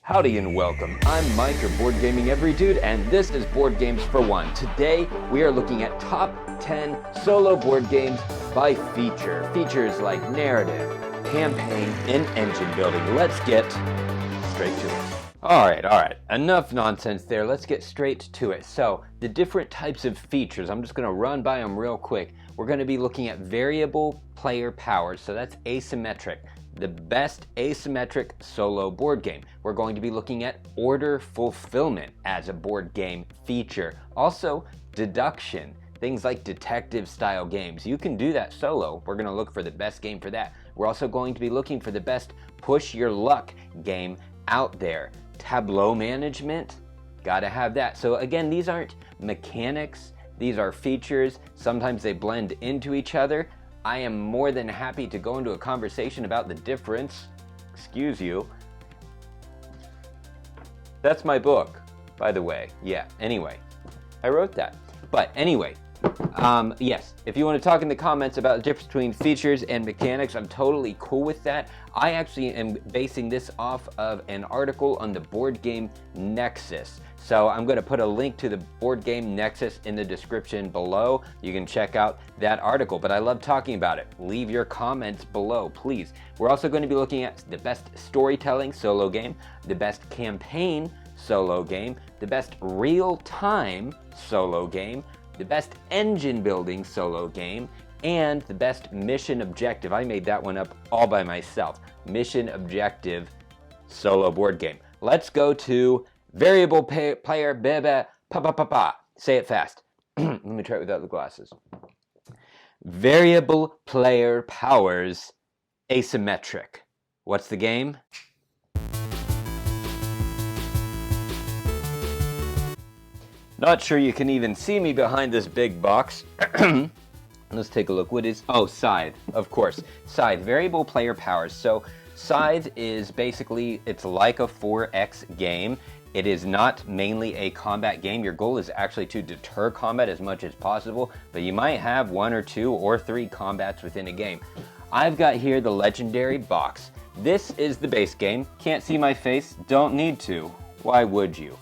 Howdy and welcome. I'm Mike, your board gaming every dude, and this is Board Games for One. Today we are looking at top 10 solo board games by feature. Features like narrative, campaign, and engine building. Let's get straight to it. All right. Enough nonsense there. Let's get straight to it. So, the different types of features, I'm just going to run by them real quick. We're going to be looking at variable player powers, so that's asymmetric. The best asymmetric solo board game. We're going to be looking at order fulfillment as a board game feature. Also, deduction, things like detective style games. You can do that solo. We're going to look for the best game for that. We're also going to be looking for the best push your luck game out there. Tableu management, gotta have that. So again, these aren't mechanics, these are features. Sometimes they blend into each other. I am more than happy to go into a conversation about the difference. Excuse you. That's my book, by the way. Yeah, anyway, I wrote that. But anyway, yes, if you want to talk in the comments about the difference between features and mechanics, I'm totally cool with that. I actually am basing this off of an article on the Board Game Nexus. So I'm going to put a link to the Board Game Nexus in the description below. You can check out that article, but I love talking about it. Leave your comments below, please. We're also going to be looking at the best storytelling solo game, the best campaign solo game, the best real-time solo game, the best engine building solo game, and the best mission objective. I made that one up all by myself. Mission objective solo board game. Let's go to variable player bebe pa. Say it fast. Let me try it without the glasses. Variable player powers asymmetric. What's the game? Not sure you can even see me behind this big box. Let's take a look. What is... Oh, Scythe, of course. Scythe, variable player powers. So Scythe is basically, it's like a 4X game. It is not mainly a combat game. Your goal is actually to deter combat as much as possible, but you might have 1 or 2 or 3 combats within a game. I've got here the legendary box. This is the base game. Can't see my face, don't need to. Why would you?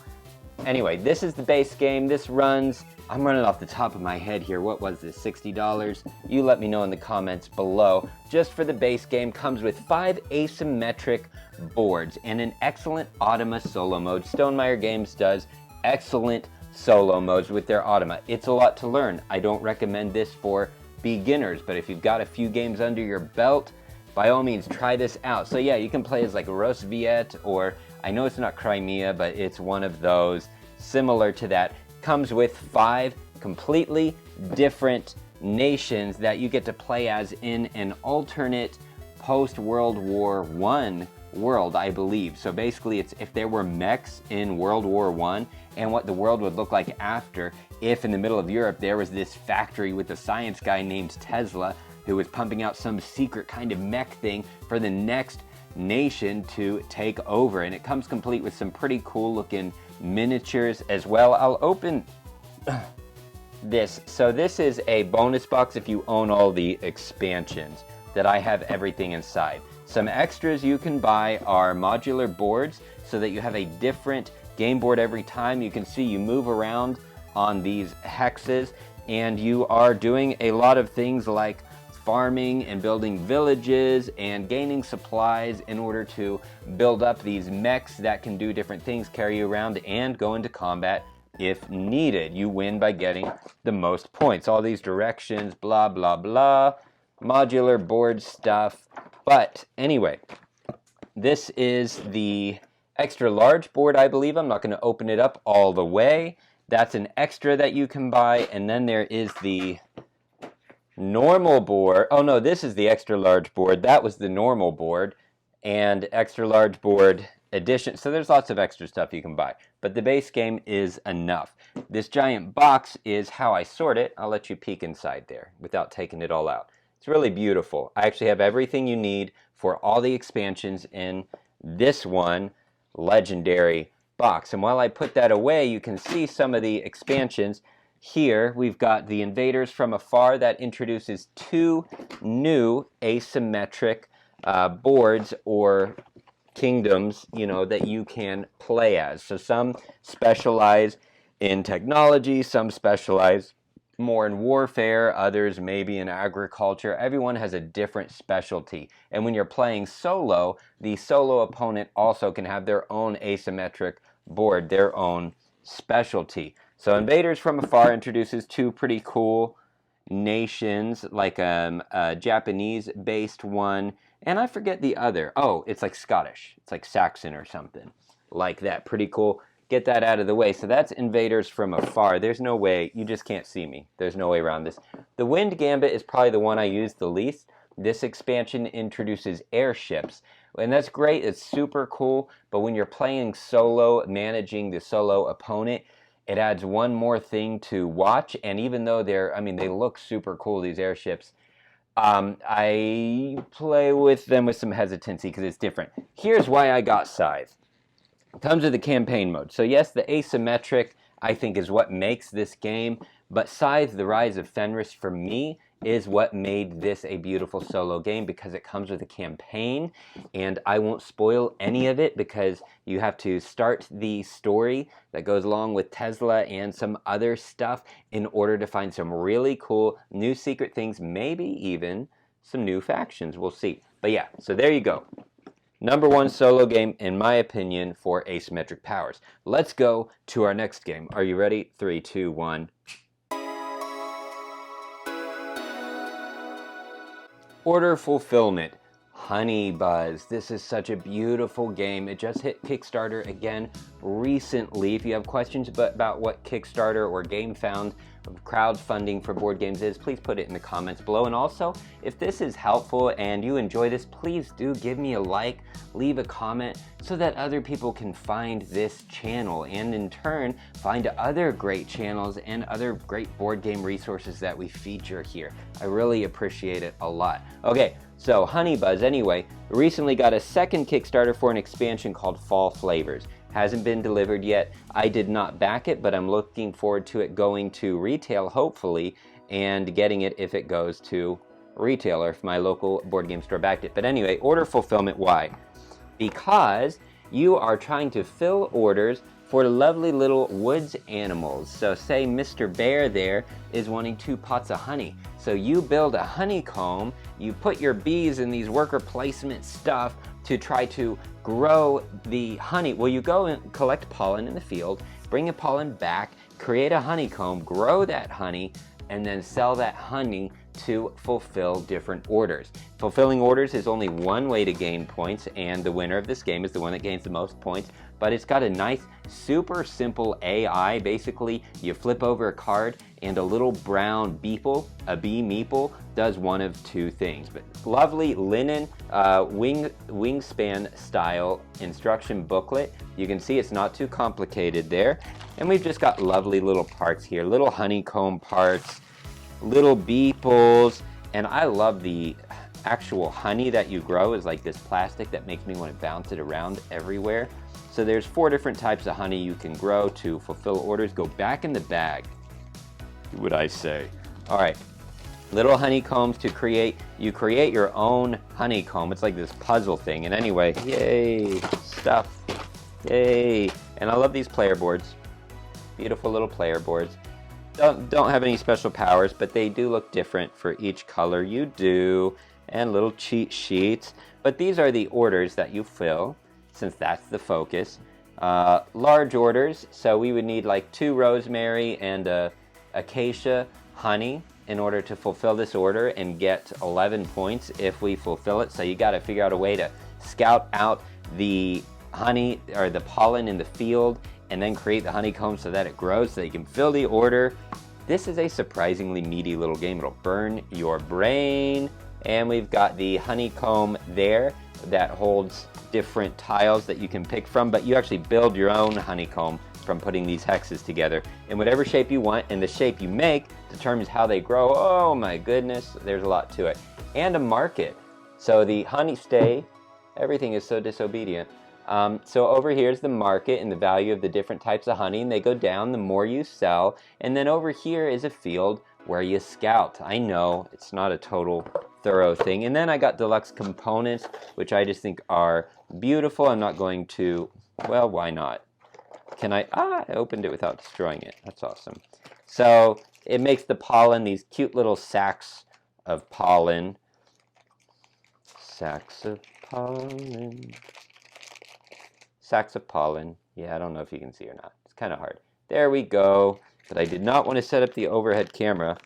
Anyway, this is the base game. This runs, I'm running off the top of my head here. What was this, $60? You let me know in the comments below. Just for the base game, comes with 5 asymmetric boards and an excellent Automa solo mode. Stonemaier Games does excellent solo modes with their Automa. It's a lot to learn. I don't recommend this for beginners, but if you've got a few games under your belt, by all means, try this out. So yeah, you can play as like Rosviet, or I know it's not Crimea, but it's one of those similar to that. Comes with 5 completely different nations that you get to play as in an alternate post-World War I world, I believe. So basically, it's if there were mechs in World War I and what the world would look like after if in the middle of Europe there was this factory with a science guy named Tesla who was pumping out some secret kind of mech thing for the next nation to take over. And it comes complete with some pretty cool looking miniatures as well. I'll open this. So this is a bonus box if you own all the expansions that I have everything inside. Some extras you can buy are modular boards so that you have a different game board every time. You can see you move around on these hexes and you are doing a lot of things like farming and building villages and gaining supplies in order to build up these mechs that can do different things, carry you around, and go into combat if needed. You win by getting the most points. All these directions, blah, blah, blah, modular board stuff. But anyway, this is the extra large board, I believe. I'm not going to open it up all the way. That's an extra that you can buy. And then there is the normal board. Oh no, this is the extra large board. That was the normal board and extra large board edition. So there's lots of extra stuff you can buy, but the base game is enough. This giant box is how I sort it. I'll let you peek inside there without taking it all out. It's really beautiful. I actually have everything you need for all the expansions in this one legendary box. And while I put that away, you can see some of the expansions. Here we've got the Invaders from Afar that introduces 2 new asymmetric boards or kingdoms, you know, that you can play as. So some specialize in technology, some specialize more in warfare, others maybe in agriculture. Everyone has a different specialty. And when you're playing solo, the solo opponent also can have their own asymmetric board, their own specialty. So Invaders from Afar introduces two pretty cool nations, like a Japanese-based one, and I forget the other. Oh, it's like Scottish. It's like Saxon or something like that. Pretty cool. Get that out of the way. So that's Invaders from Afar. There's no way. You just can't see me. There's no way around this. The Wind Gambit is probably the one I use the least. This expansion introduces airships. And that's great. It's super cool. But when you're playing solo, managing the solo opponent, it adds one more thing to watch. And even though they look super cool, these airships, I play with them with some hesitancy because it's different. Here's why I got Scythe. It comes with the campaign mode. So yes, the asymmetric, I think, is what makes this game. But Scythe, The Rise of Fenris, for me, is what made this a beautiful solo game because it comes with a campaign. And I won't spoil any of it because you have to start the story that goes along with Tesla and some other stuff in order to find some really cool new secret things, maybe even some new factions. We'll see. But yeah, so there you go. Number one solo game, in my opinion, for asymmetric powers. Let's go to our next game. Are you ready? 3, 2, 1. Order Fulfillment. Honey Buzz. This is such a beautiful game. It just hit Kickstarter again recently. If you have questions about what Kickstarter or GameFound crowdfunding for board games is, please put it in the comments below. And also, if this is helpful and you enjoy this, please do give me a like, leave a comment so that other people can find this channel and in turn find other great channels and other great board game resources that we feature here. I really appreciate it a lot. Okay, so Honey Buzz, anyway, recently got a second Kickstarter for an expansion called Fall Flavors. Hasn't been delivered yet. I did not back it, but I'm looking forward to it going to retail, hopefully, and getting it if it goes to retail or if my local board game store backed it. But anyway, order fulfillment, why? Because you are trying to fill orders for lovely little woods animals. So say Mr. Bear there is wanting 2 pots of honey. So you build a honeycomb, you put your bees in these worker placement stuff to try to grow the honey. Well, you go and collect pollen in the field, bring the pollen back, create a honeycomb, grow that honey, and then sell that honey to fulfill different orders. Fulfilling orders is only one way to gain points, and the winner of this game is the one that gains the most points, but it's got a nice, super simple AI. Basically, you flip over a card and a little brown beeple, a bee meeple, does one of 2 things. But lovely linen wingspan style instruction booklet. You can see it's not too complicated there. And we've just got lovely little parts here, little honeycomb parts, little beeples, and I love the actual honey that you grow is like this plastic that makes me want to bounce it around everywhere. So there's 4 different types of honey you can grow to fulfill orders. Go back in the bag, would I say. All right, little honeycombs to create. You create your own honeycomb. It's like this puzzle thing. And anyway, yay, stuff, yay. And I love these player boards. Beautiful little player boards. Don't have any special powers, but they do look different for each color you do, and little cheat sheets. But these are the orders that you fill, since that's the focus. Large orders, so we would need like 2 rosemary and acacia honey in order to fulfill this order and get 11 points if we fulfill it. So you got to figure out a way to scout out the honey or the pollen in the field and then create the honeycomb so that it grows so you can fill the order. This is a surprisingly meaty little game. It'll burn your brain. And we've got the honeycomb there that holds different tiles that you can pick from, but you actually build your own honeycomb from putting these hexes together in whatever shape you want, and the shape you make determines how they grow. Oh my goodness, there's a lot to it. And a market. So the honey stay, everything is so disobedient. So over here is the market and the value of the different types of honey, and they go down the more you sell. And then over here is a field where you scout. I know it's not a total thorough thing. And then I got deluxe components, which I just think are beautiful. I'm not going to, well, why not? Can I opened it without destroying it. That's awesome. So it makes the pollen, these cute little sacks of pollen. Sacks of pollen. Sacks of pollen. Yeah, I don't know if you can see or not. It's kind of hard. There we go. But I did not want to set up the overhead camera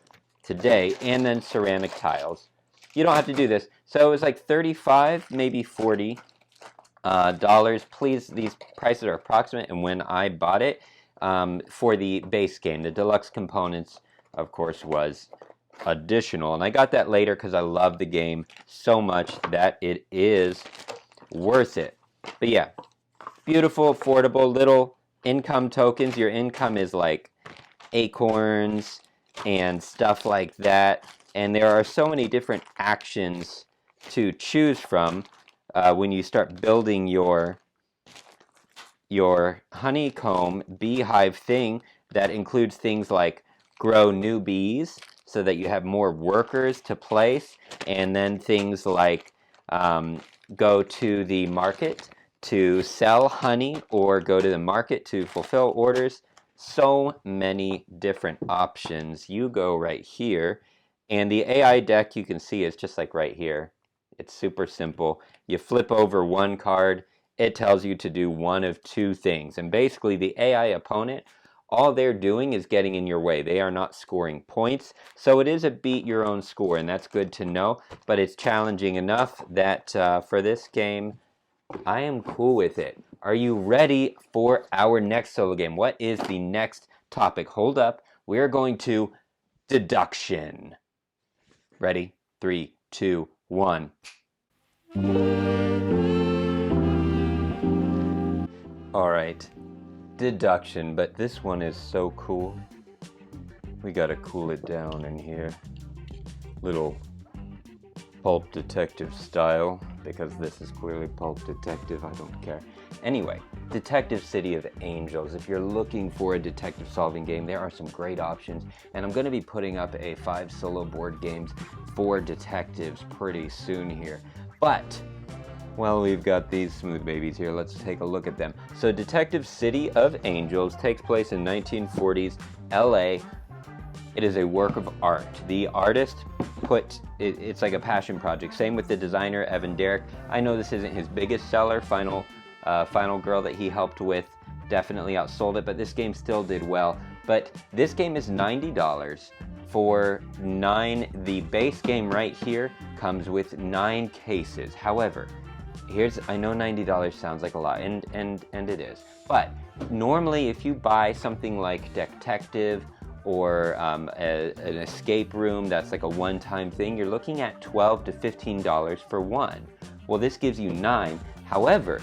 today. And then ceramic tiles. You don't have to do this. So it was like 35, maybe 40 dollars. Please, these prices are approximate. And when I bought it for the base game, the deluxe components, of course, was additional. And I got that later because I love the game so much that it is worth it. But yeah, beautiful, affordable little income tokens. Your income is like acorns and stuff like that. And there are so many different actions to choose from when you start building your honeycomb beehive thing that includes things like grow new bees so that you have more workers to place, and then things like go to the market to sell honey or go to the market to fulfill orders. So many different options. You go right here, and the AI deck you can see is just like right here. It's super simple. You flip over one card, it tells you to do one of two things. And basically the AI opponent, all they're doing is getting in your way. They are not scoring points. So it is a beat your own score, and that's good to know. But it's challenging enough that for this game, I am cool with it. Are you ready for our next solo game? What is the next topic? Hold up. We are going to deduction. Ready? 3, 2, 1. All right. Deduction, but this one is so cool. We gotta cool it down in here. Little Pulp Detective style, because this is clearly Pulp Detective. I don't care. Anyway, Detective City of Angels. If you're looking for a detective solving game, there are some great options, and I'm going to be putting up a 5 solo board games for detectives pretty soon here. But, well, we've got these smooth babies here. Let's take a look at them. So Detective City of Angels takes place in 1940s LA. It is a work of art. The artist it's like a passion project. Same with the designer, Evan Derrick. I know this isn't his biggest seller. Final Girl that he helped with definitely outsold it, but this game still did well. But this game is $90 for 9. The base game right here comes with 9 cases. However, I know $90 sounds like a lot, and it is. But normally if you buy something like Detective or an escape room that's like a one-time thing, you're looking at $12 to $15 for one. Well, this gives you 9. However,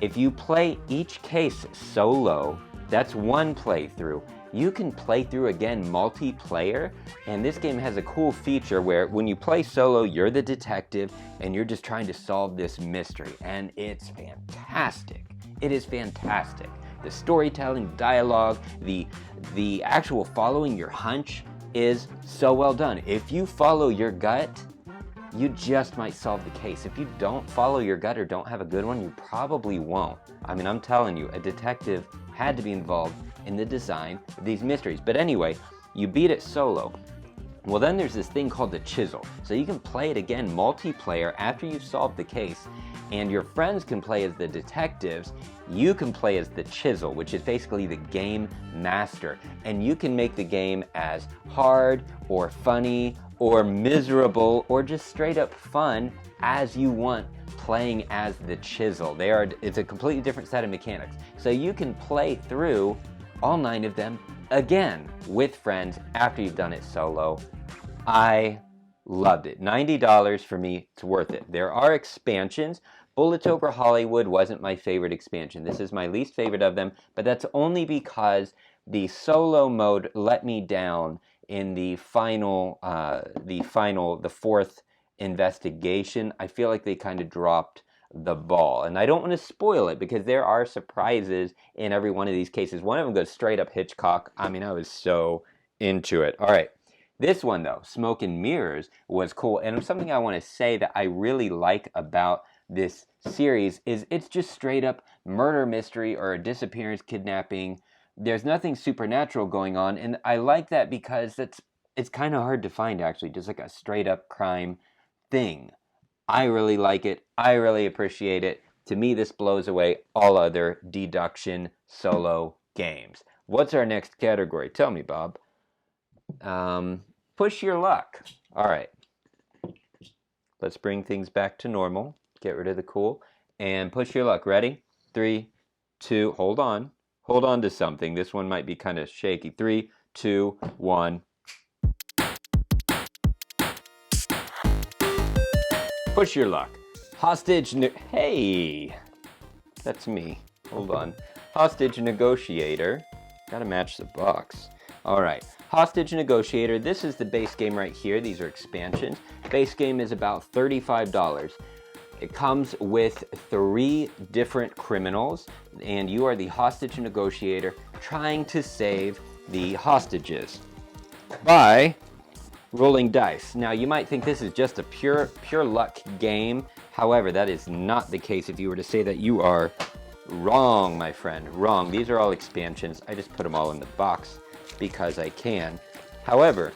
if you play each case solo, that's one playthrough. You can play through again multiplayer, and this game has a cool feature where when you play solo, you're the detective and you're just trying to solve this mystery, and it's fantastic. It is fantastic. The storytelling, dialogue, the actual following your hunch is so well done. If you follow your gut, you just might solve the case. If you don't follow your gut or don't have a good one, you probably won't. I mean, I'm telling you, a detective had to be involved in the design of these mysteries. But anyway, you beat it solo. Well, then there's this thing called the chisel. So you can play it again multiplayer after you've solved the case, and your friends can play as the detectives. You can play as the chisel, which is basically the game master. And you can make the game as hard or funny or miserable or just straight up fun as you want, playing as the chisel. It's a completely different set of mechanics. So you can play through all 9 of them again with friends after you've done it solo. I loved it. $90 for me, it's worth it. There are expansions. Bullets Over Hollywood wasn't my favorite expansion. This is my least favorite of them, but that's only because the solo mode let me down in the 4th investigation. I feel like they kind of dropped the ball, and I don't want to spoil it because there are surprises in every one of these cases. One of them goes straight up Hitchcock. I mean, I was so into it. All right, This one, though, Smoke and Mirrors, was cool. And something I want to say that I really like about this series is it's just straight up murder mystery or a disappearance, kidnapping. There's nothing supernatural going on. And I like that because it's kind of hard to find, actually, just like a straight up crime thing. I really like it. I really appreciate it. To me, this blows away all other deduction solo games. What's our next category? Tell me, Bob. Push your luck. All right. Let's bring things back to normal. Get rid of the cool. And push your luck. Ready? 3, 2, hold on. Hold on to something. This one might be kind of shaky. 3, 2, 1. Push your luck. Hostage, hey, that's me. Hold on. Hostage negotiator. Gotta match the box. All right. Hostage negotiator. This is the base game right here. These are expansions. Base game is about $35. It comes with 3 different criminals, and you are the hostage negotiator trying to save the hostages by rolling dice. Now, you might think this is just a pure luck game. However, that is not the case. If you were to say that, you are wrong, my friend. Wrong. These are all expansions. I just put them all in the box because I can. However,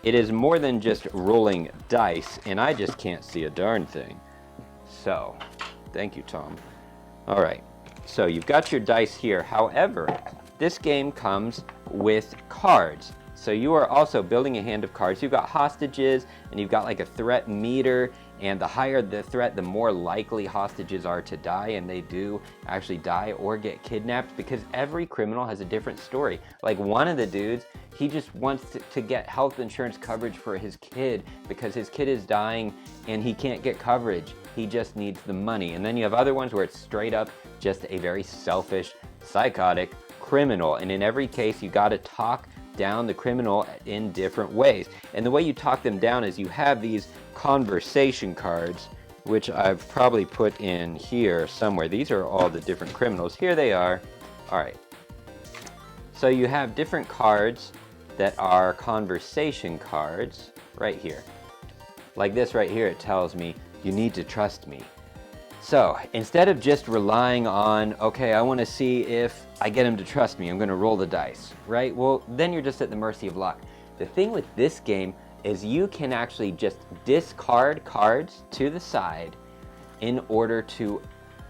it is more than just rolling dice, and I just can't see a darn thing. So, thank you, Tom. All right. So, you've got your dice here. However, this game comes with cards. So you are also building a hand of cards. You've got hostages, and you've got like a threat meter, and the higher the threat, the more likely hostages are to die, and they do actually die or get kidnapped because every criminal has a different story. Like one of the dudes, he just wants to get health insurance coverage for his kid because his kid is dying and he can't get coverage. He just needs the money. And then you have other ones where it's straight up just a very selfish, psychotic criminal. And in every case, you got to talk down the criminal in different ways. And the way you talk them down is you have these conversation cards, which I've probably put in here somewhere. These are all the different criminals. Here they are. All right. So you have different cards that are conversation cards right here. Like this right here, it tells me, you need to trust me. So instead of just relying on, okay, I want to see if I get him to trust me, I'm going to roll the dice, right? Well, then you're just at the mercy of luck. The thing with this game is you can actually just discard cards to the side in order to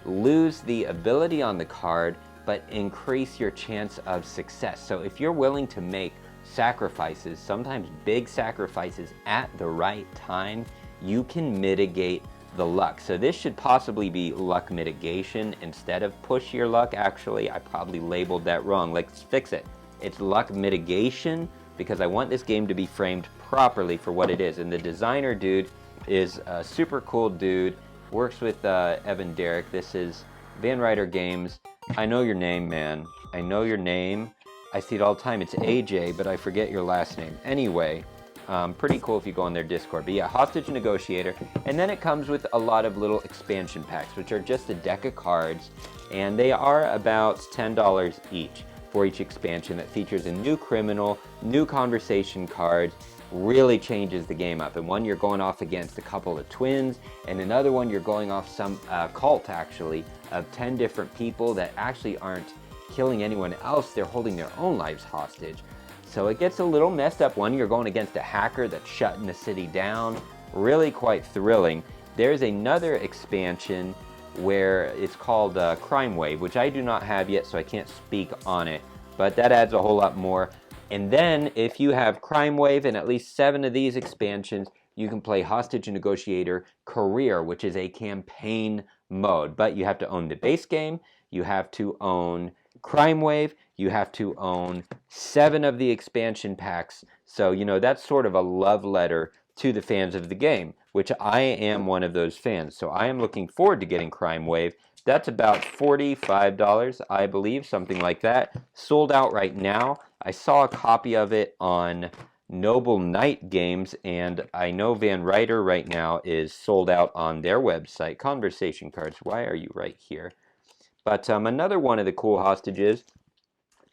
lose the ability on the card, but increase your chance of success. So if you're willing to make sacrifices, sometimes big sacrifices at the right time, you can mitigate the luck. So this should possibly be luck mitigation instead of push your luck. Actually, I probably labeled that wrong. Let's fix it. It's luck mitigation because I want this game to be framed properly for what it is. And the designer dude is a super cool dude. Works with Evan Derrick. This is Van Ryder Games. I know your name, man. I know your name. I see it all the time. It's AJ, but I forget your last name. Anyway, pretty cool if you go on their Discord. But yeah, Hostage Negotiator. And then it comes with a lot of little expansion packs, which are just a deck of cards. And they are about $10 each for each expansion that features a new criminal, new conversation cards. Really changes the game up. And one you're going off against a couple of twins, and another one you're going off some cult actually of 10 different people that actually aren't killing anyone else. They're holding their own lives hostage. So it gets a little messed up. One, you're going against a hacker that's shutting the city down. Really quite thrilling. There's another expansion where it's called Crime Wave, which I do not have yet, so I can't speak on it. But that adds a whole lot more. And then if you have Crime Wave and at least 7 of these expansions, you can play Hostage Negotiator Career, which is a campaign mode. But you have to own the base game, you have to own Crime Wave, you have to own 7 of the expansion packs. So, you know, that's sort of a love letter to the fans of the game, which I am one of those fans. So I am looking forward to getting Crime Wave. That's about $45, I believe, something like that. Sold out right now. I saw a copy of it on Noble Knight Games, and I know Van Ryder right now is sold out on their website. Conversation cards, why are you right here? But another one of the cool hostages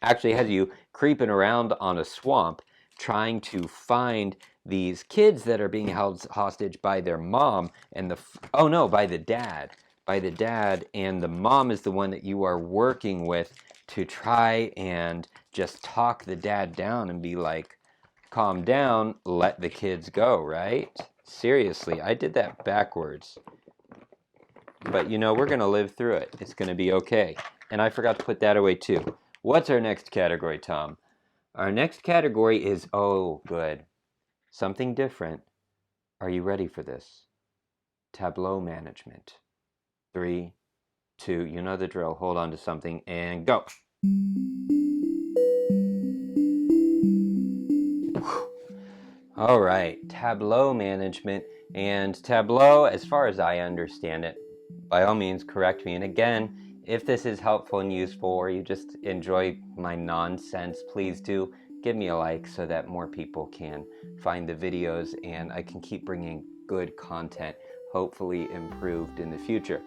actually has you creeping around on a swamp, trying to find these kids that are being held hostage by their mom and by the dad. By the dad, and the mom is the one that you are working with to try and just talk the dad down and be like, calm down, let the kids go, right? Seriously, I did that backwards. But we're going to live through it. It's going to be okay. And I forgot to put that away too. What's our next category, Tom? Our next category is, oh, good. Something different. Are you ready for this? Tableau management. 3, 2, you know the drill. Hold on to something and go. All right, Tableau management. And Tableau, as far as I understand it, by all means, correct me. And again, if this is helpful and useful, or you just enjoy my nonsense, please do give me a like so that more people can find the videos and I can keep bringing good content, hopefully improved in the future.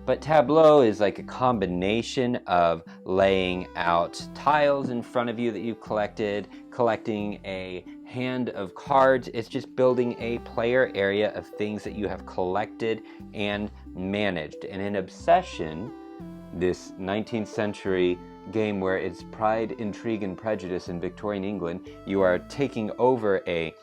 But Tableau is like a combination of laying out tiles in front of you that you've collected, collecting a hand of cards. It's just building a player area of things that you have collected and managed. And in Obsession, this 19th century game where it's Pride, Intrigue, and Prejudice in Victorian England, you are taking over a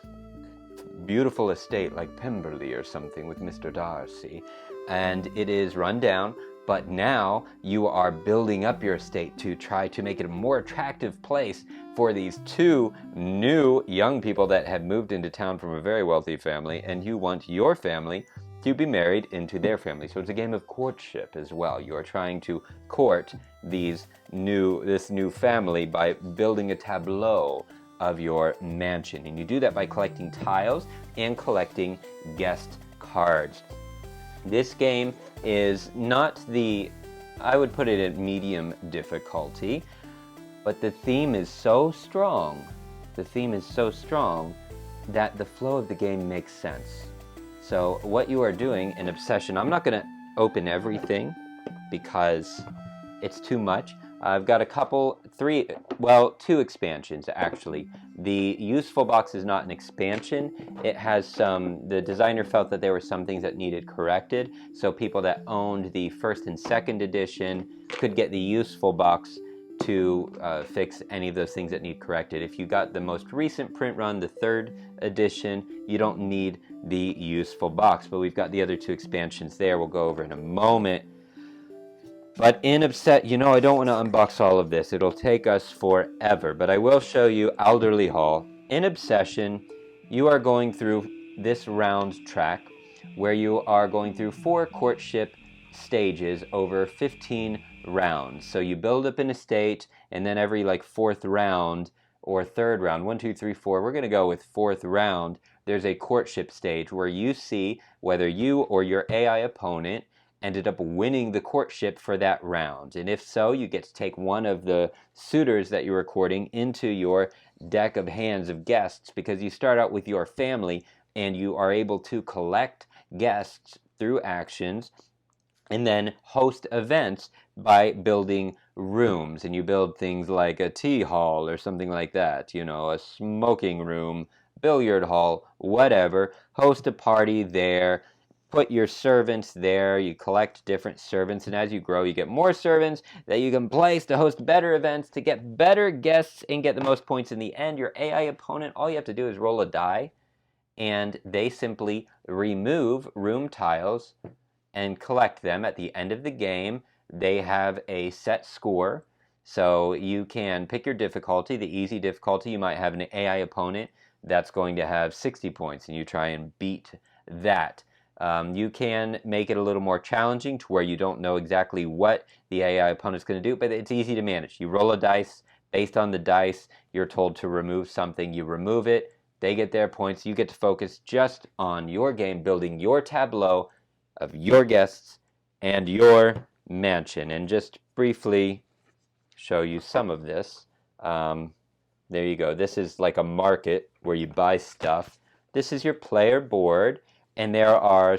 beautiful estate like Pemberley or something with Mr. Darcy. And it is run down, but now you are building up your estate to try to make it a more attractive place for these 2 new young people that have moved into town from a very wealthy family, and you want your family to be married into their family. So it's a game of courtship as well. You are trying to court this new family by building a tableau of your mansion. And you do that by collecting tiles and collecting guest cards. This game is not I would put it at medium difficulty, but the theme is so strong. The theme is so strong that the flow of the game makes sense. So what you are doing in Obsession, I'm not going to open everything because it's too much. I've got 2 expansions actually. The useful box is not an expansion. It has the designer felt that there were some things that needed corrected, so people that owned the 1st and 2nd edition could get the useful box to fix any of those things that need corrected. If you got the most recent print run, the 3rd edition, you don't need the useful box, but we've got the other 2 expansions there we'll go over in a moment. But in I don't want to unbox all of this. It'll take us forever. But I will show you Alderley Hall. In Obsession, you are going through this round track where you are going through 4 courtship stages over 15 rounds. So you build up an estate, and then every 4th round or 3rd round, 1, 2, 3, 4, we're going to go with 4th round, there's a courtship stage where you see whether you or your AI opponent ended up winning the courtship for that round. And if so, you get to take one of the suitors that you're recording into your deck of hands of guests, because you start out with your family and you are able to collect guests through actions and then host events by building rooms. And you build things like a tea hall or something like that, a smoking room, billiard hall, whatever. Host a party there. Put your servants there, you collect different servants, and as you grow, you get more servants that you can place to host better events, to get better guests, and get the most points in the end. Your AI opponent, all you have to do is roll a die, and they simply remove room tiles and collect them. At the end of the game, they have a set score, so you can pick your difficulty. The easy difficulty, you might have an AI opponent that's going to have 60 points, and you try and beat that. You can make it a little more challenging to where you don't know exactly what the AI opponent's going to do, but it's easy to manage. You roll a dice. Based on the dice, you're told to remove something. You remove it. They get their points. You get to focus just on your game, building your tableau of your guests and your mansion. And just briefly show you some of this. There you go. This is like a market where you buy stuff. This is your player board. And there are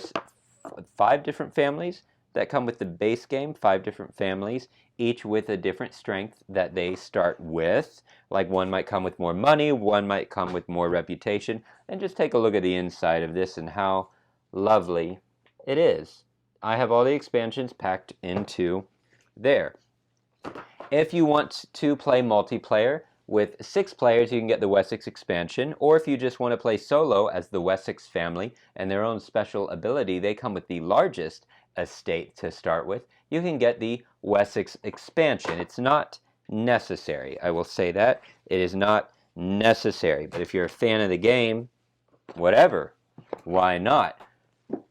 5 different families that come with the base game, 5 different families. each with a different strength that they start with. Like one might come with more money, one might come with more reputation. And just take a look at the inside of this and how lovely it is. I have all the expansions packed into there. If you want to play multiplayer with 6 players, you can get the Wessex expansion, or if you just want to play solo as the Wessex family and their own special ability, they come with the largest estate to start with, you can get the Wessex expansion. It's not necessary, I will say that. It is not necessary, but if you're a fan of the game, whatever, why not?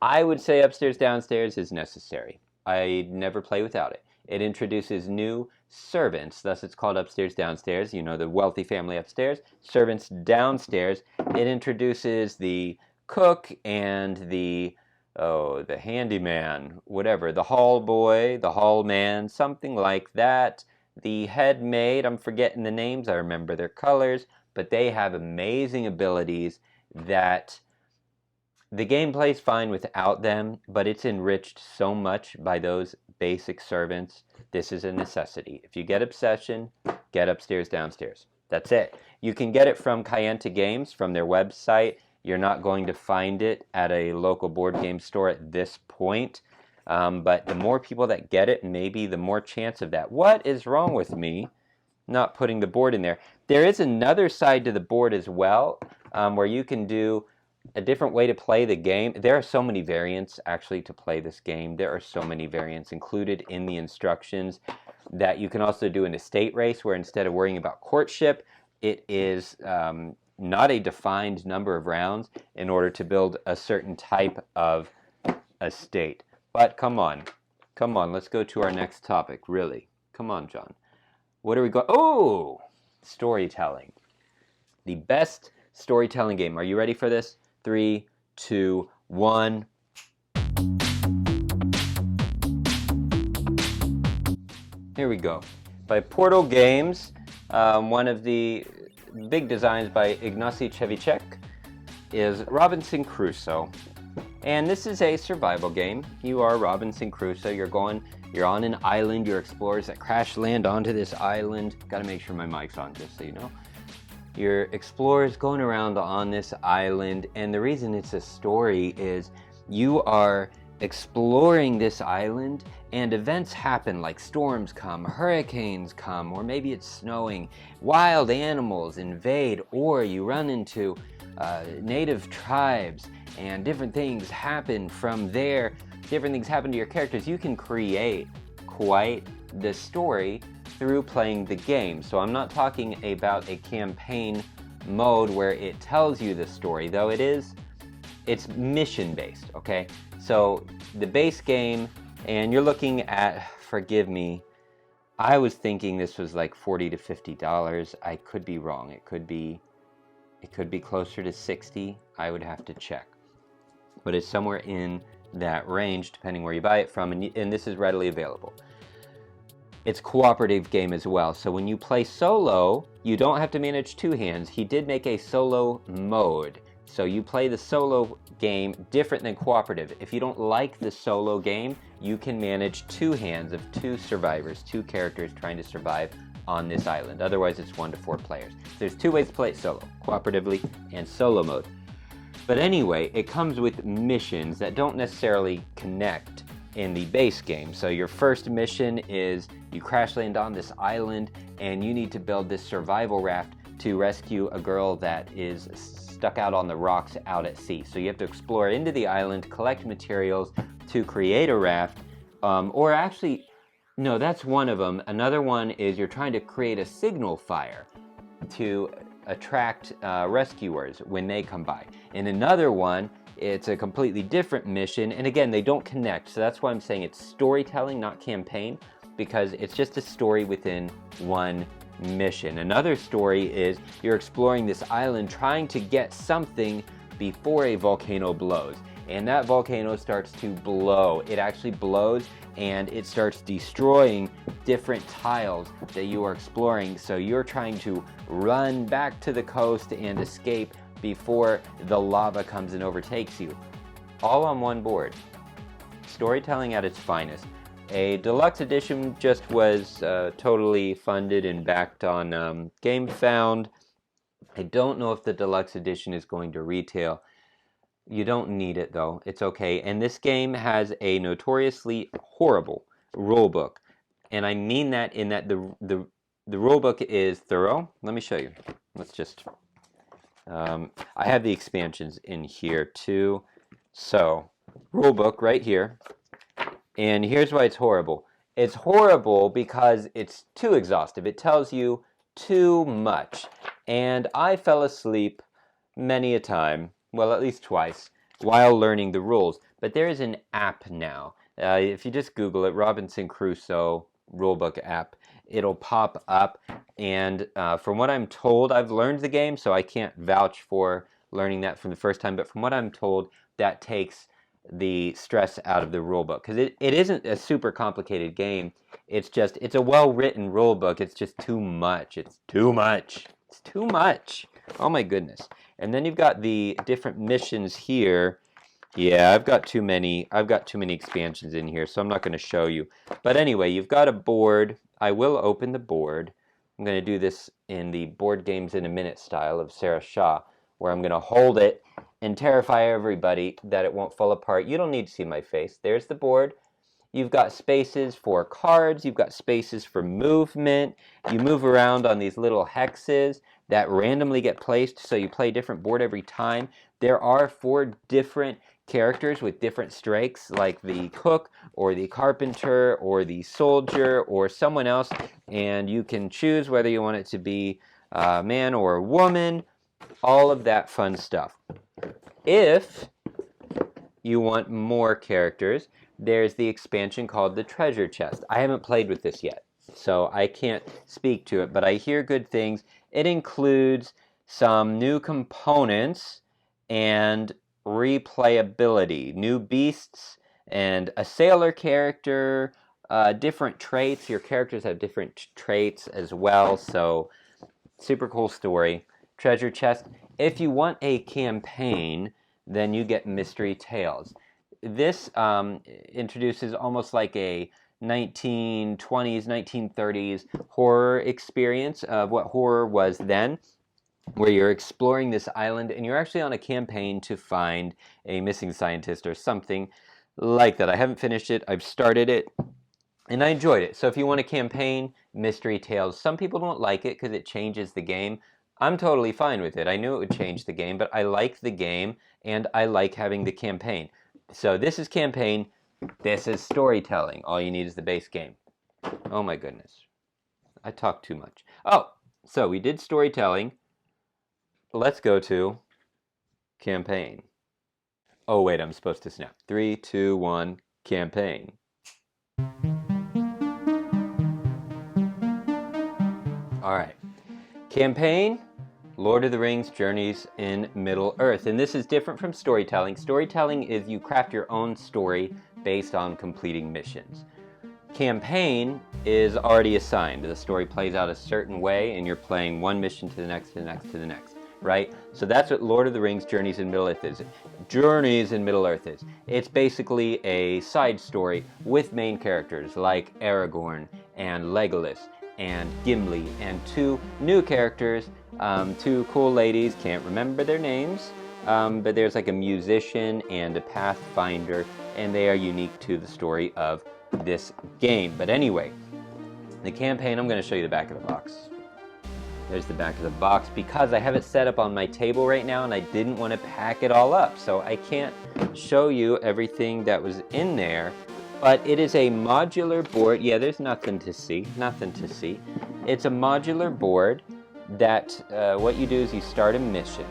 I would say Upstairs Downstairs is necessary. I never play without it. It introduces new servants, thus it's called Upstairs Downstairs. You know, the wealthy family upstairs, servants downstairs. It introduces the cook and the handyman, whatever, the hall boy, the hall man, something like that. The head maid, I'm forgetting the names, I remember their colors, but they have amazing abilities that the game plays fine without them, but it's enriched so much by those basic servants. This is a necessity. If you get Obsession, get Upstairs Downstairs. That's it. You can get it from Kayenta Games, from their website. You're not going to find it at a local board game store at this point. But the more people that get it, maybe the more chance of that. What is wrong with me not putting the board in there? There is another side to the board as well, where you can do a different way to play the game. There are so many variants actually to play this game. There are so many variants included in the instructions that you can also do an estate race where instead of worrying about courtship, it is not a defined number of rounds in order to build a certain type of estate. But come on, let's go to our next topic, really. Come on, John. What are we going? Oh, storytelling. The best storytelling game. Are you ready for this? 3, 2, 1. Here we go. By Portal Games, one of the big designs by Ignacy Cevicek is Robinson Crusoe. And this is a survival game. You are Robinson Crusoe. You're on an island. You're explorers that crash land onto this island. Gotta make sure my mic's on, just so you know. You're explorers going around on this island, and the reason it's a story is you are exploring this island and events happen, like storms come, hurricanes come, or maybe it's snowing, wild animals invade, or you run into native tribes and different things happen from there. Different things happen to your characters. You can create quite the story through playing the game. So I'm not talking about a campaign mode where it tells you the story, though it's mission based, okay? So the base game, and you're looking at, forgive me, I was thinking this was like $40 to $50. I could be wrong. It could be closer to $60. I would have to check. But it's somewhere in that range, depending where you buy it from, and this is readily available. It's a cooperative game as well, so when you play solo, you don't have to manage 2 hands. He did make a solo mode, so you play the solo game different than cooperative. If you don't like the solo game, you can manage 2 hands of 2 survivors, 2 characters trying to survive on this island. Otherwise, it's 1 to 4 players. There's 2 ways to play it solo, cooperatively and solo mode. But anyway, it comes with missions that don't necessarily connect in the base game. So your first mission is you crash land on this island and you need to build this survival raft to rescue a girl that is stuck out on the rocks out at sea. So you have to explore into the island, collect materials to create a raft, or actually, no, that's one of them. Another one is you're trying to create a signal fire to attract rescuers when they come by. And another one, it's a completely different mission, and again, they don't connect, so that's why I'm saying it's storytelling, not campaign, because it's just a story within one mission. Another story is you're exploring this island trying to get something before a volcano blows, and that volcano starts to blow. It actually blows, and it starts destroying different tiles that you are exploring, so you're trying to run back to the coast and escape before the lava comes and overtakes you. All on one board. Storytelling at its finest. A deluxe edition just was totally funded and backed on GameFound. I don't know if the deluxe edition is going to retail. You don't need it though. It's okay. And this game has a notoriously horrible rulebook. And I mean that in that the rulebook is thorough. Let me show you. Let's just I have the expansions in here too. So, rulebook right here. And here's why it's horrible. It's horrible because it's too exhaustive. It tells you too much. And I fell asleep many a time, well, at least twice, while learning the rules. But there is an app now. If you just Google it, Robinson Crusoe Rulebook app, it'll pop up. And from what I'm told, I've learned the game, so I can't vouch for learning that from the first time. But from what I'm told, that takes the stress out of the rulebook, because it isn't a super complicated game. It's a well-written rulebook. It's just too much. It's too much. It's too much. Oh my goodness. And then you've got the different missions here. Yeah, I've got too many expansions in here, so I'm not going to show you. But anyway, you've got a board. I will open the board. I'm going to do this in the Board Games in a Minute style of Sarah Shaw, where I'm going to hold it and terrify everybody that it won't fall apart. You don't need to see my face. There's the board. You've got spaces for cards. You've got spaces for movement. You move around on these little hexes that randomly get placed, so you play a different board every time. There are 4 different characters with different strengths, like the cook or the carpenter or the soldier or someone else, and you can choose whether you want it to be a man or a woman. All of that fun stuff. If you want more characters, there's the expansion called the Treasure Chest. I haven't played with this yet, so I can't speak to it, but I hear good things. It includes some new components and replayability, new beasts, and a sailor character, different traits. Your characters have different traits as well, so super cool story. Treasure Chest. If you want a campaign, then you get Mystery Tales. This introduces almost like a 1920s, 1930s horror experience of what horror was then, where you're exploring this island and you're actually on a campaign to find a missing scientist or something like that. I haven't finished it. I've started it and I enjoyed it. So if you want a campaign, Mystery Tales. Some people don't like it because it changes the game. I'm totally fine with it. I knew it would change the game, but I like the game and I like having the campaign. So this is campaign, this is storytelling. All you need is the base game. Oh my goodness. I talk too much. Oh, so we did storytelling. Let's go to campaign. Oh wait, I'm supposed to snap. 3, 2, 1, campaign. All right. Campaign, Lord of the Rings Journeys in Middle-earth. And this is different from storytelling. Storytelling is you craft your own story based on completing missions. Campaign is already assigned. The story plays out a certain way and you're playing one mission to the next, to the next, to the next, right? So that's what Lord of the Rings Journeys in Middle-earth is. Journeys in Middle-earth is. It's basically a side story with main characters like Aragorn and Legolas and Gimli, and 2 new characters, 2 cool ladies, can't remember their names, but there's like a musician and a pathfinder, and they are unique to the story of this game. But anyway, the campaign, I'm going to show you the back of the box. There's the back of the box, because I have it set up on my table right now, and I didn't want to pack it all up, so I can't show you everything that was in there. But it is a modular board. Yeah, there's nothing to see. Nothing to see. It's a modular board that what you do is you start a mission.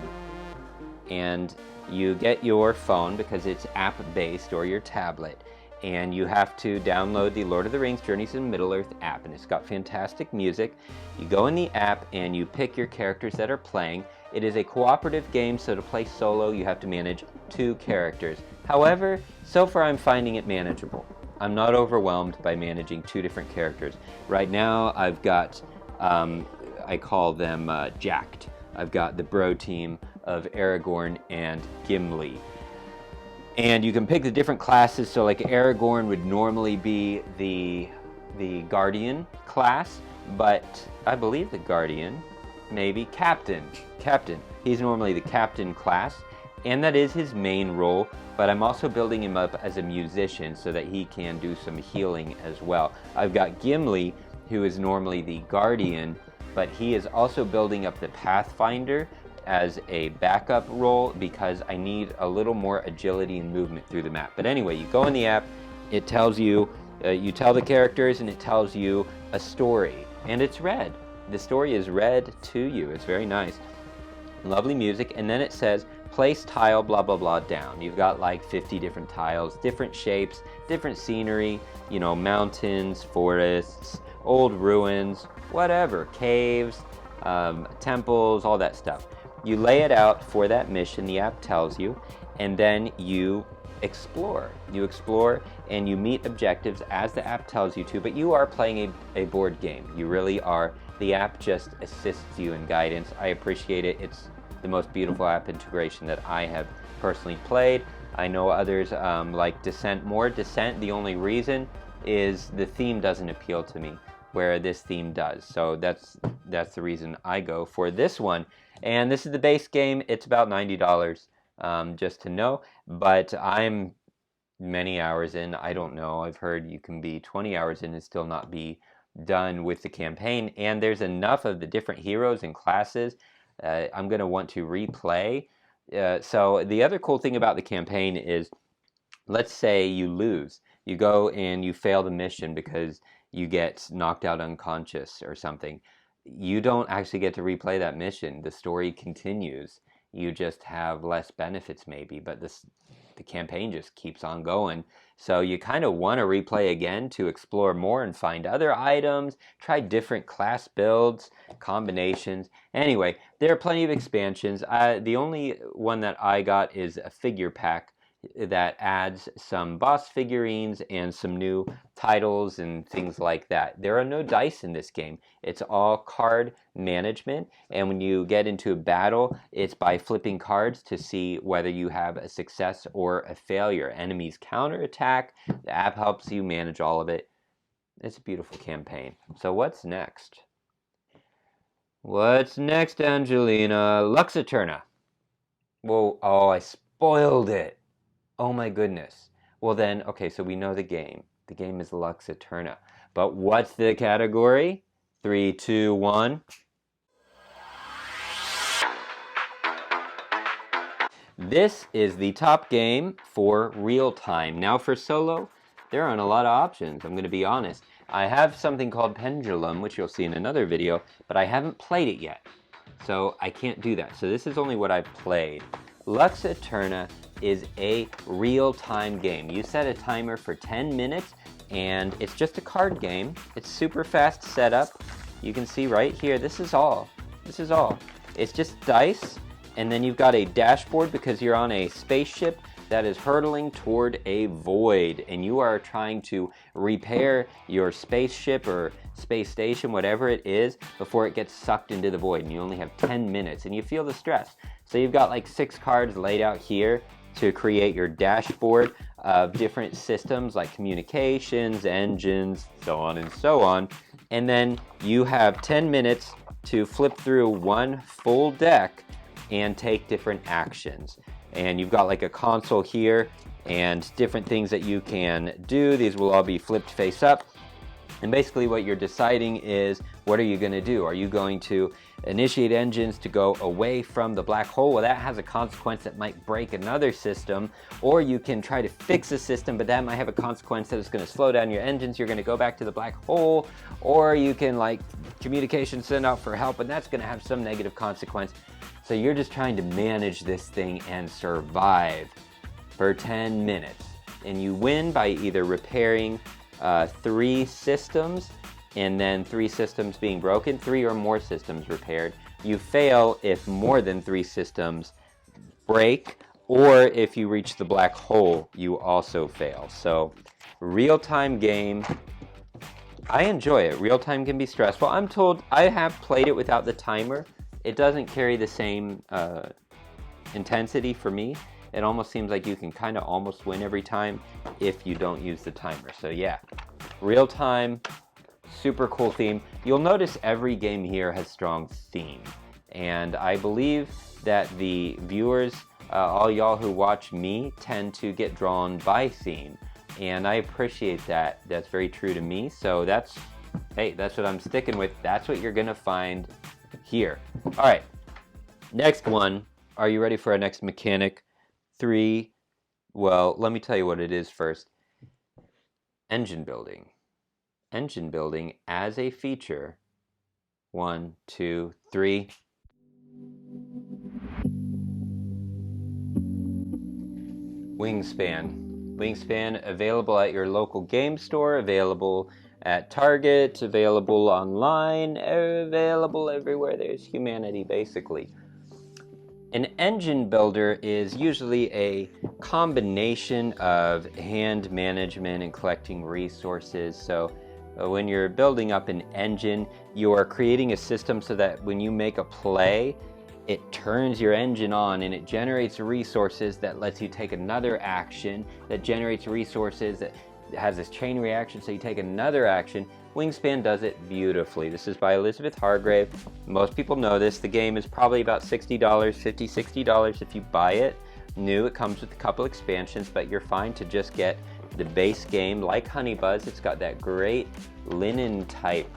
And you get your phone, because it's app-based, or your tablet. And you have to download the Lord of the Rings Journeys in Middle-earth app. And it's got fantastic music. You go in the app and you pick your characters that are playing. It is a cooperative game, so to play solo, you have to manage 2 characters. However, so far I'm finding it manageable. I'm not overwhelmed by managing 2 different characters. Right now I've got, I call them jacked. I've got the bro team of Aragorn and Gimli. And you can pick the different classes. So like Aragorn would normally be the Guardian class, but I believe the Guardian, maybe Captain. He's normally the Captain class, and that is his main role, but I'm also building him up as a musician so that he can do some healing as well. I've got Gimli, who is normally the Guardian, but he is also building up the Pathfinder as a backup role because I need a little more agility and movement through the map. But anyway, you go in the app, it tells you, you tell the characters, and it tells you a story, and it's read. The story is read to you. It's very nice. Lovely music, and then it says place tile blah blah blah down. You've got like 50 different tiles, different shapes, different scenery, you know, mountains, forests, old ruins, whatever, caves, temples, all that stuff. You lay it out for that mission, the app tells you, and then you explore. You explore and you meet objectives as the app tells you to, but you are playing a board game. You really are. The app just assists you in guidance. I appreciate it. It's the most beautiful app integration that I have personally played. I know others like Descent more. Descent, the only reason is the theme doesn't appeal to me, where this theme does. So that's the reason I go for this one. And this is the base game. It's about $90, just to know. But I'm many hours in. I don't know. I've heard you can be 20 hours in and still not be done with the campaign. And there's enough of the different heroes and classes I'm going to want to replay. So the other cool thing about the campaign is, let's say you lose. You go and you fail the mission because you get knocked out unconscious or something. You don't actually get to replay that mission. The story continues. You just have less benefits maybe, but the campaign just keeps on going. So you kind of want to replay again to explore more and find other items, try different class builds, combinations. Anyway, there are plenty of expansions. The only one that I got is a figure pack that adds some boss figurines and some new titles and things like that. There are no dice in this game. It's all card management, and when you get into a battle, it's by flipping cards to see whether you have a success or a failure. Enemies counterattack. The app helps you manage all of it. It's a beautiful campaign. So what's next? What's next, Angelina? Lux Eterna. Whoa, oh, I spoiled it. Oh my goodness. Well then, okay, so we know the game. The game is Lux Eterna. But what's the category? 3, 2, 1. This is the top game for real time. Now for solo, there aren't a lot of options, I'm going to be honest. I have something called Pendulum, which you'll see in another video, but I haven't played it yet. So I can't do that. So this is only what I've played. Lux Eterna is a real-time game. You set a timer for 10 minutes, and it's just a card game. It's super fast setup. You can see right here, this is all. This is all. It's just dice, and then you've got a dashboard because you're on a spaceship that is hurtling toward a void, and you are trying to repair your spaceship or space station, whatever it is, before it gets sucked into the void, and you only have 10 minutes, and you feel the stress. So you've got like 6 cards laid out here to create your dashboard of different systems like communications, engines, so on and so on. And then you have 10 minutes to flip through one full deck and take different actions. And you've got like a console here and different things that you can do. These will all be flipped face up. And basically what you're deciding is, what are you going to do? Are you going to initiate engines to go away from the black hole? Well, that has a consequence that might break another system. Or you can try to fix a system, but that might have a consequence that it's going to slow down your engines. You're going to go back to the black hole. Or you can like communication send out for help, and that's going to have some negative consequence. So you're just trying to manage this thing and survive for 10 minutes. And you win by either repairing 3 systems and then 3 systems being broken, 3 or more systems repaired. You fail if more than 3 systems break, or if you reach the black hole, you also fail. So real-time game, I enjoy it. Real-time can be stressful. I'm told, I have played it without the timer. It doesn't carry the same intensity for me. it almost seems like you can kind of almost win every time if you don't use the timer. So yeah, real time, super cool theme. You'll notice every game here has strong theme, and I believe that the viewers, all y'all who watch me, tend to get drawn by theme, and I appreciate that. That's very true to me. So that's what I'm sticking with. That's what you're gonna find here. All right, next one. Are you ready for our next mechanic? 3. Well, let me tell you what it is first. Engine building. Engine building as a feature. 1, 2, 3. Wingspan. Wingspan available at your local game store, available at Target, available online, available everywhere there's humanity, basically. An engine builder is usually a combination of hand management and collecting resources. So when you're building up an engine, you are creating a system so that when you make a play, it turns your engine on and it generates resources that lets you take another action, that generates resources that has this chain reaction, so you take another action. Wingspan does it beautifully. This is by Elizabeth Hargrave. Most people know this. The game is probably about $60, $50, $60 if you buy it new. It comes with a couple expansions, but you're fine to just get the base game like Honey Buzz. It's got that great linen type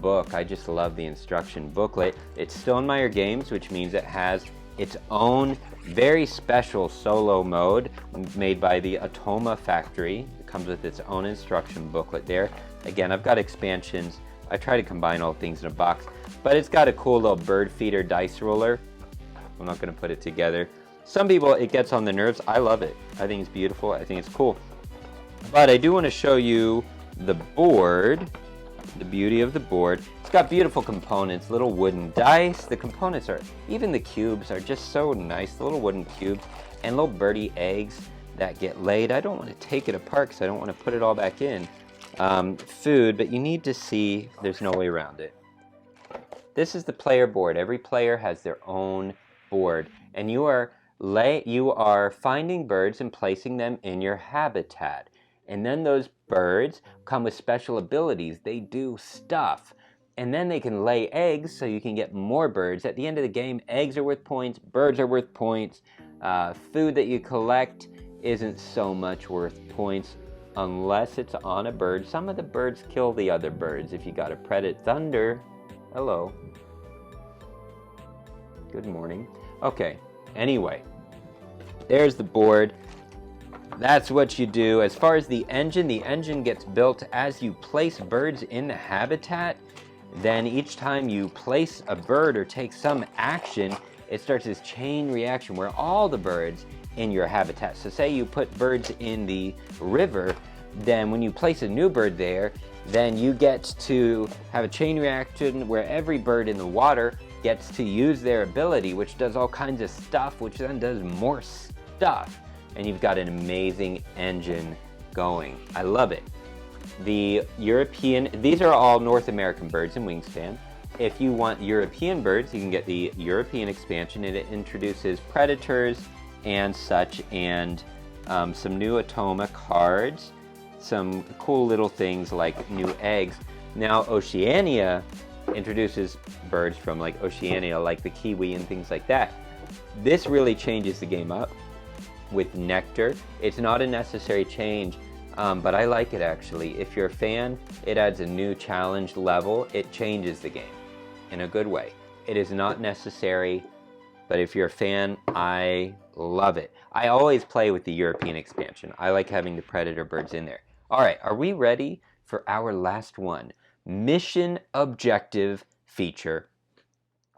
book. I just love the instruction booklet. It's Stonemaier Games, which means it has its own very special solo mode made by the Atoma Factory. It comes with its own instruction booklet there. Again, I've got expansions. I try to combine all things in a box, but it's got a cool little bird feeder dice roller. I'm not going to put it together. Some people, it gets on the nerves. I love it. I think it's beautiful. I think it's cool. But I do want to show you the board, the beauty of the board. It's got beautiful components, little wooden dice. The components are, even the cubes are just so nice. The little wooden cubes and little birdie eggs that get laid. I don't want to take it apart because I don't want to put it all back in. Food, but you need to see, there's no way around it. This is the player board. Every player has their own board, and you are finding birds and placing them in your habitat. And then those birds come with special abilities. They do stuff. And then they can lay eggs so you can get more birds. At the end of the game, eggs are worth points, birds are worth points. Food that you collect isn't so much worth points unless it's on a bird. Some of the birds kill the other birds. If you got a predator, thunder, hello. Good morning. Okay, anyway, there's the board. That's what you do. As far as the engine gets built as you place birds in the habitat. Then each time you place a bird or take some action, it starts this chain reaction where all the birds in your habitat. So say you put birds in the river, then when you place a new bird there, then you get to have a chain reaction where every bird in the water gets to use their ability, which does all kinds of stuff, which then does more stuff. And you've got an amazing engine going. I love it. The European, these are all North American birds in Wingspan. If you want European birds, you can get the European expansion, and it introduces predators and such, and some new Atoma cards, some cool little things like new eggs. Now Oceania introduces birds from like Oceania, like the kiwi and things like that. This really changes the game up with Nectar. It's not a necessary change, but I like it actually. If you're a fan, it adds a new challenge level. It changes the game in a good way. It is not necessary, but if you're a fan, I love it. I always play with the European expansion. I like having the predator birds in there. All right, are we ready for our last one? Mission objective feature.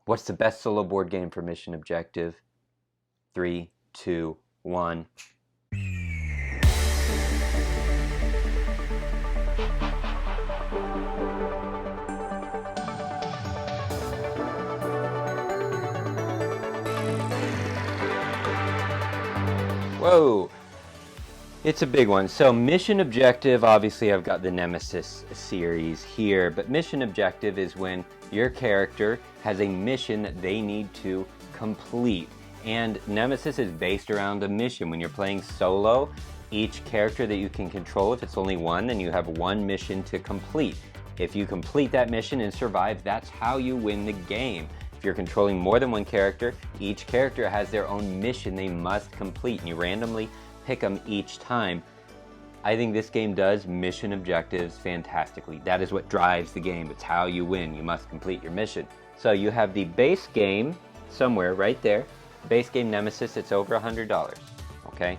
What's the best solo board game for mission objective? 3, 2, 1. Whoa, it's a big one. So mission objective, obviously I've got the Nemesis series here, but mission objective is when your character has a mission that they need to complete. And Nemesis is based around a mission. When you're playing solo, each character that you can control, if it's only one, then you have one mission to complete. If you complete that mission and survive, that's how you win the game. If you're controlling more than one character, each character has their own mission they must complete, and you randomly pick them each time. I think this game does mission objectives fantastically. That is what drives the game. It's how you win. You must complete your mission. So you have the base game somewhere right there. Base game Nemesis, it's over $100, okay?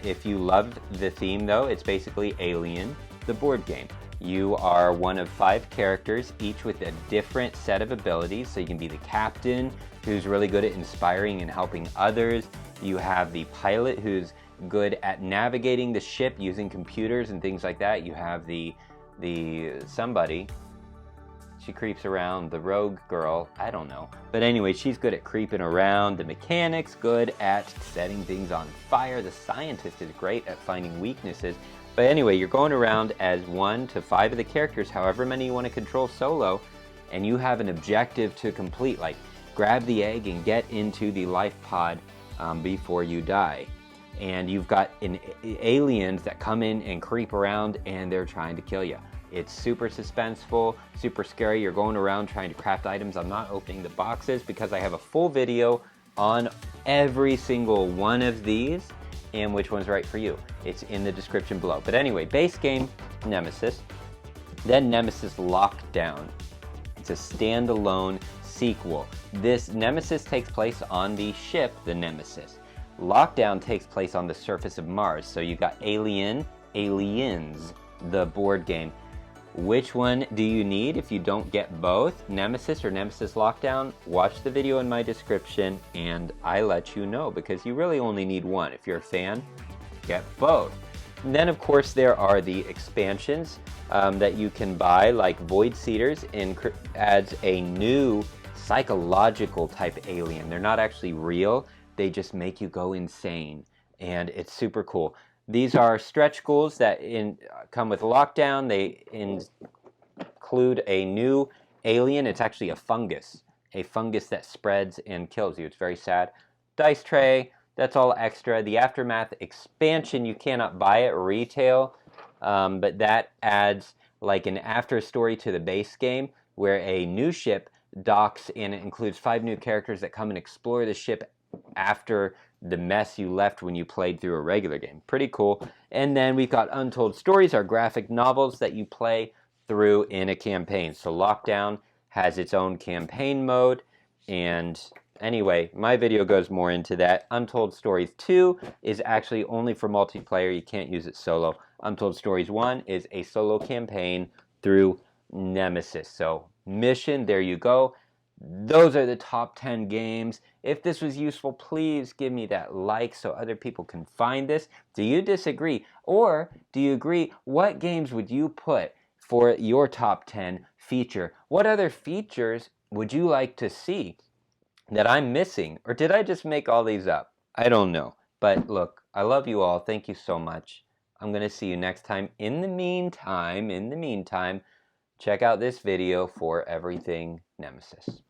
If you loved the theme though, it's basically Alien, the board game. You are one of 5 characters, each with a different set of abilities. So you can be the captain, who's really good at inspiring and helping others. You have the pilot, who's good at navigating the ship using computers and things like that. You have the somebody, she creeps around, the rogue girl, I don't know. But anyway, she's good at creeping around. The mechanic's good at setting things on fire. The scientist is great at finding weaknesses. But anyway, you're going around as 1 to 5 of the characters, however many you want to control solo, and you have an objective to complete, like grab the egg and get into the life pod before you die. And you've got aliens that come in and creep around, and they're trying to kill you. It's super suspenseful, super scary. You're going around trying to craft items. I'm not opening the boxes because I have a full video on every single one of these and which one's right for you. It's in the description below. But anyway, base game, Nemesis. Then Nemesis Lockdown. It's a standalone sequel. This Nemesis takes place on the ship, the Nemesis. Lockdown takes place on the surface of Mars. So you've got Aliens, the board game. Which one do you need if you don't get both, Nemesis or Nemesis Lockdown? Watch the video in my description and I let you know, because you really only need one. If you're a fan, get both. And then of course there are the expansions that you can buy, like Void Seeders, and adds a new psychological type alien. They're not actually real, they just make you go insane, and it's super cool. These are stretch goals that come with Lockdown. They include a new alien. It's actually a fungus that spreads and kills you. It's very sad. Dice tray, that's all extra. The Aftermath expansion, you cannot buy it retail, but that adds like an after story to the base game, where a new ship docks, and it includes 5 new characters that come and explore the ship after the mess you left when you played through a regular game. Pretty cool. And then we've got Untold Stories, our graphic novels that you play through in a campaign. So Lockdown has its own campaign mode, and anyway, my video goes more into that. Untold Stories 2 is actually only for multiplayer. You can't use it solo. Untold Stories 1 is a solo campaign through Nemesis. So mission, there you go. Those are the top 10 games. If this was useful, please give me that like so other people can find this. Do you disagree? Or do you agree? What games would you put for your top 10 feature? What other features would you like to see that I'm missing? Or did I just make all these up? I don't know. But look, I love you all. Thank you so much. I'm going to see you next time. In the meantime, check out this video for everything Nemesis.